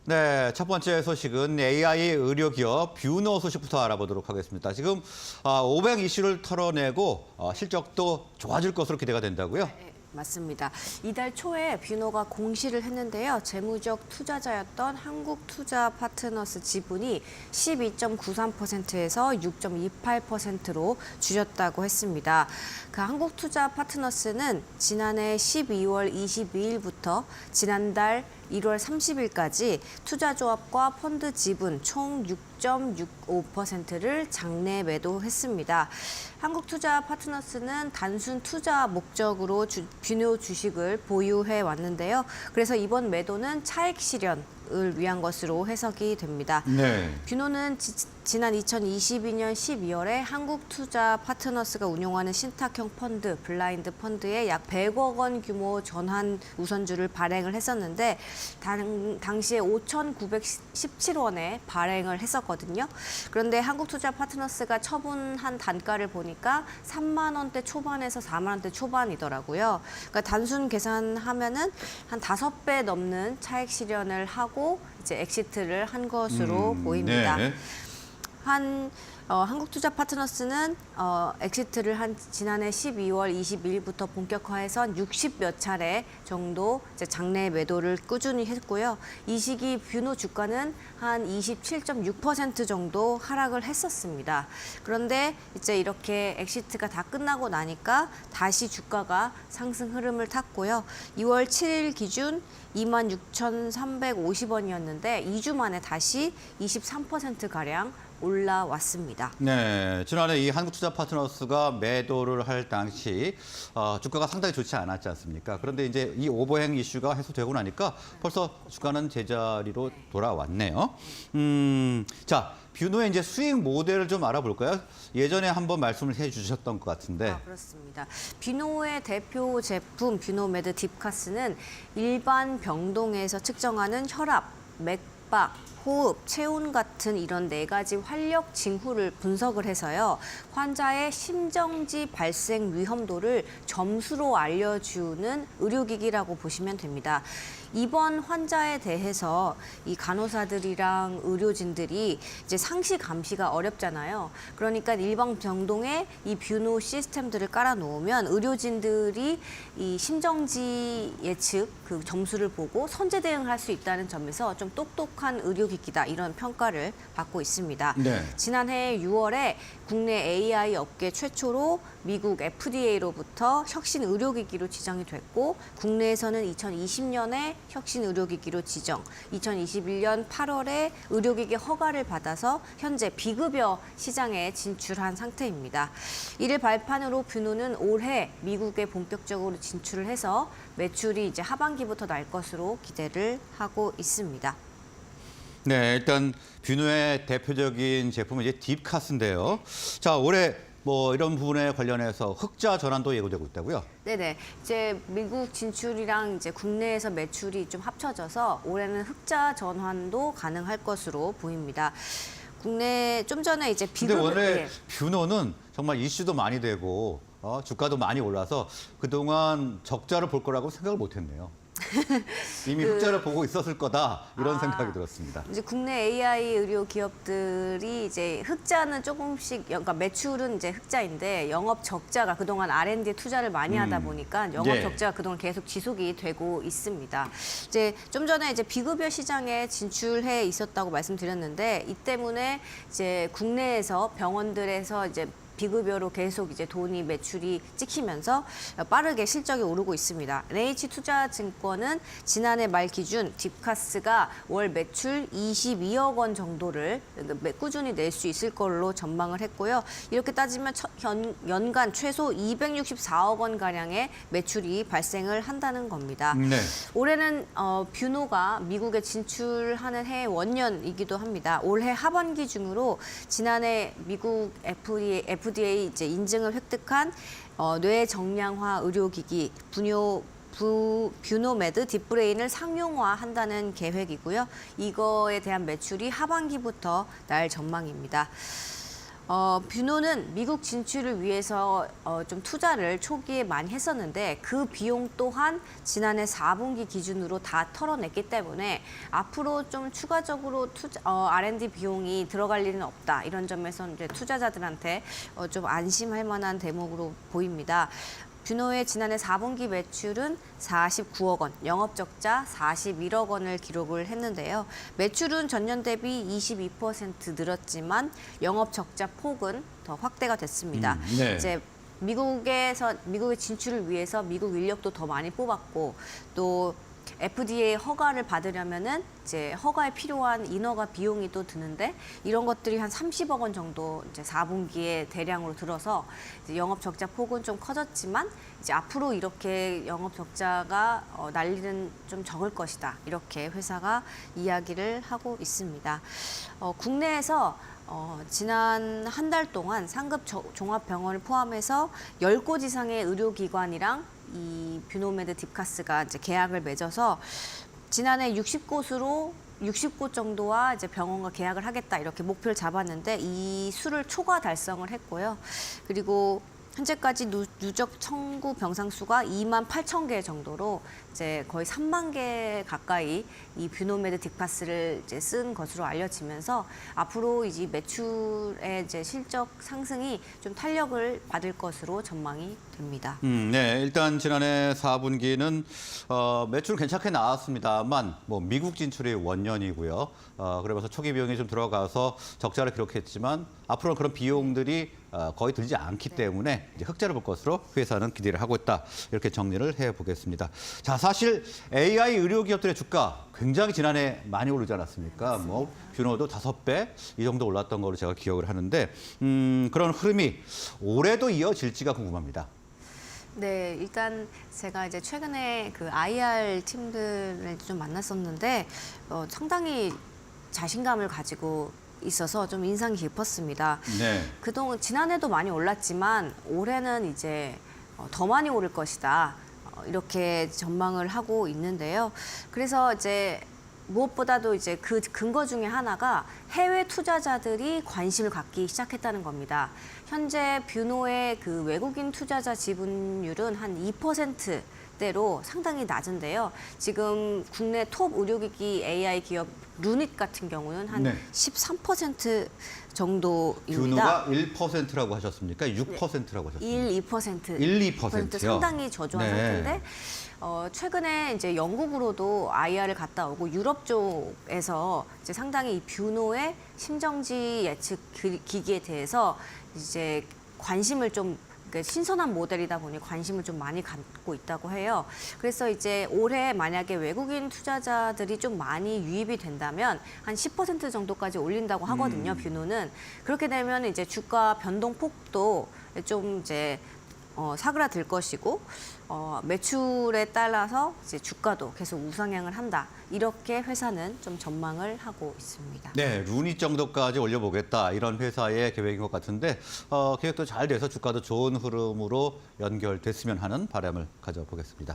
네, 첫 번째 소식은 AI 의료기업 뷰노 소식부터 알아보도록 하겠습니다. 지금 500 이슈를 털어내고 실적도 좋아질 것으로 기대가 된다고요? 네, 맞습니다. 이달 초에 뷰노가 공시를 했는데요. 재무적 투자자였던 한국투자파트너스 지분이 12.93%에서 6.28%로 줄였다고 했습니다. 그 한국투자파트너스는 지난해 12월 22일부터 지난달 1월 30일까지 투자조합과 펀드 지분 총 6.65%를 장내 매도했습니다. 한국투자파트너스는 단순 투자 목적으로 뷰노 주식을 보유해 왔는데요. 그래서 이번 매도는 차익 실현을 위한 것으로 해석이 됩니다. 네. 뷰노는 지난 2022년 12월에 한국투자파트너스가 운용하는 신탁형 펀드, 블라인드 펀드에 약 100억 원 규모 전환 우선주를 발행을 했었는데 당시에 5,917원에 발행을 했었거든요. 그런데 한국투자파트너스가 처분한 단가를 보니까 3만 원대 초반에서 4만 원대 초반이더라고요. 그러니까 단순 계산하면은 한 5배 넘는 차익 실현을 하고 이제 엑시트를 한 것으로 보입니다. 네. 한국투자파트너스는 엑시트를 한 지난해 12월 22일부터 본격화해서 60몇 차례 정도 이제 장내 매도를 꾸준히 했고요. 이 시기 뷰노 주가는 한 27.6% 정도 하락을 했었습니다. 그런데 이제 이렇게 엑시트가 다 끝나고 나니까 다시 주가가 상승 흐름을 탔고요. 2월 7일 기준 26,350원이었는데 2주 만에 다시 23%가량 올라왔습니다. 네, 지난해 이 한국투자파트너스가 매도를 할 당시 주가가 상당히 좋지 않았지 않습니까? 그런데 이제 이 오버행 이슈가 해소되고 나니까 벌써 주가는 제자리로 돌아왔네요. 자, 뷰노의 이제 수익 모델을 좀 알아볼까요? 예전에 한번 말씀을 해주셨던 것 같은데. 그렇습니다. 뷰노의 대표 제품 뷰노메드 딥카스는 일반 병동에서 측정하는 혈압, 맥박, 호흡, 체온 같은 이런 4가지 활력 징후를 분석을 해서요. 환자의 심정지 발생 위험도를 점수로 알려주는 의료기기라고 보시면 됩니다. 이번 환자에 대해서 이 간호사들이랑 의료진들이 이제 상시 감시가 어렵잖아요. 그러니까 일반 병동에 이 뷰노 시스템들을 깔아놓으면 의료진들이 이 심정지 예측 그 점수를 보고 선제 대응을 할 수 있다는 점에서 좀 똑똑한 의료기기다 이런 평가를 받고 있습니다. 네. 지난해 6월에 국내 AI 업계 최초로 미국 FDA로부터 혁신 의료기기로 지정이 됐고 국내에서는 2020년에 혁신 의료기기로 지정, 2021년 8월에 의료기기 허가를 받아서 현재 비급여 시장에 진출한 상태입니다. 이를 발판으로 뷰노는 올해 미국에 본격적으로 진출을 해서 매출이 이제 하반기부터 날 것으로 기대를 하고 있습니다. 네, 일단 뷰노의 대표적인 제품은 이제 딥카스인데요. 자, 올해 뭐 이런 부분에 관련해서 흑자 전환도 예고되고 있다고요? 네네. 이제 미국 진출이랑 이제 국내에서 매출이 좀 합쳐져서 올해는 흑자 전환도 가능할 것으로 보입니다. 국내 좀 전에 이제 근데 원래 예. 뷰노는 정말 이슈도 많이 되고 주가도 많이 올라서 그동안 적자를 볼 거라고 생각을 못 했네요. 이미 흑자를 보고 있었을 거다 이런 생각이 들었습니다. 이제 국내 AI 의료 기업들이 이제 흑자는 조금씩, 그러니까 매출은 이제 흑자인데 영업 적자가 그동안 R&D 투자를 많이 하다 보니까 영업 예. 적자가 그동안 계속 지속이 되고 있습니다. 이제 좀 전에 이제 비급여 시장에 진출해 있었다고 말씀드렸는데 이 때문에 이제 국내에서 병원들에서 이제 비급여로 계속 이제 돈이 매출이 찍히면서 빠르게 실적이 오르고 있습니다. NH투자증권은 지난해 말 기준 딥카스가 월 매출 22억 원 정도를 꾸준히 낼 수 있을 걸로 전망을 했고요. 이렇게 따지면 연간 최소 264억 원 가량의 매출이 발생을 한다는 겁니다. 네. 올해는 뷰노가 미국에 진출하는 해 원년이기도 합니다. 올해 하반기 중으로 지난해 미국 FDA 이제 인증을 획득한 뇌정량화 의료기기 뷰노메드 딥브레인을 상용화한다는 계획이고요. 이거에 대한 매출이 하반기부터 날 전망입니다. 뷰노는 미국 진출을 위해서 좀 투자를 초기에 많이 했었는데 그 비용 또한 지난해 4분기 기준으로 다 털어냈기 때문에 앞으로 좀 추가적으로 R&D 비용이 들어갈 일은 없다. 이런 점에서 이제 투자자들한테 좀 안심할 만한 대목으로 보입니다. 뷰노의 지난해 4분기 매출은 49억 원, 영업적자 41억 원을 기록을 했는데요. 매출은 전년 대비 22% 늘었지만 영업적자 폭은 더 확대가 됐습니다. 네. 이제 미국의 진출을 위해서 미국 인력도 더 많이 뽑았고 또 FDA 허가를 받으려면은 이제 허가에 필요한 인허가 비용이 또 드는데 이런 것들이 한 30억 원 정도 이제 4분기에 대량으로 들어서 이제 영업 적자 폭은 좀 커졌지만 이제 앞으로 이렇게 영업 적자가 날 일은 좀 적을 것이다. 이렇게 회사가 이야기를 하고 있습니다. 국내에서 지난 한 달 동안 상급 종합병원을 포함해서 10곳 이상의 의료기관이랑 이 뷰노메드 딥카스가 이제 계약을 맺어서 지난해 60곳 정도와 이제 병원과 계약을 하겠다 이렇게 목표를 잡았는데 이 수를 초과 달성을 했고요. 그리고 현재까지 누적 청구 병상 수가 2만 8천 개 정도로 이제 거의 3만 개 가까이 이 뷰노메드 딥카스를 이제 쓴 것으로 알려지면서 앞으로 이제 매출의 이제 실적 상승이 좀 탄력을 받을 것으로 전망이 됩니다. 네, 일단 지난해 4분기는 매출 괜찮게 나왔습니다만 뭐 미국 진출이 원년이고요. 그러면서 초기 비용이 좀 들어가서 적자를 기록했지만 앞으로는 그런 비용들이 거의 들지 않기 때문에 이제 흑자를 볼 것으로 회사는 기대를 하고 있다. 이렇게 정리를 해보겠습니다. 자, 사실 AI 의료 기업들의 주가 굉장히 지난해 많이 오르지 않았습니까? 뭐 뷰노도 5배 이 정도 올랐던 거로 제가 기억을 하는데 그런 흐름이 올해도 이어질지가 궁금합니다. 네, 일단 제가 이제 최근에 그 IR 팀들을 좀 만났었는데 상당히 자신감을 가지고 있어서 좀 인상이 깊었습니다. 네. 그동안 지난해도 많이 올랐지만 올해는 이제 더 많이 오를 것이다. 이렇게 전망을 하고 있는데요. 그래서 이제 무엇보다도 이제 그 근거 중에 하나가 해외 투자자들이 관심을 갖기 시작했다는 겁니다. 현재 뷰노의 그 외국인 투자자 지분율은 한 2%대로 상당히 낮은데요. 지금 국내 톱 의료기기 AI 기업 루닛 같은 경우는 한 네. 13% 정도입니다. 뷰노가 1%라고 하셨습니까? 6%라고 하셨습니까? 2%. 상당히 저조한 네. 상태인데 최근에 이제 영국으로도 IR을 갔다 오고 유럽 쪽에서 이제 상당히 이 뷰노의 심정지 예측 기기에 대해서 이제 관심을 좀 그러니까 신선한 모델이다 보니 관심을 좀 많이 갖고 있다고 해요. 그래서 이제 올해 만약에 외국인 투자자들이 좀 많이 유입이 된다면 한 10% 정도까지 올린다고 하거든요. 뷰노는 그렇게 되면 이제 주가 변동폭도 좀 이제 사그라들 것이고 매출에 따라서 이제 주가도 계속 우상향을 한다. 이렇게 회사는 좀 전망을 하고 있습니다. 네, 루닛 정도까지 올려보겠다 이런 회사의 계획인 것 같은데 계획도 잘 돼서 주가도 좋은 흐름으로 연결됐으면 하는 바람을 가져보겠습니다.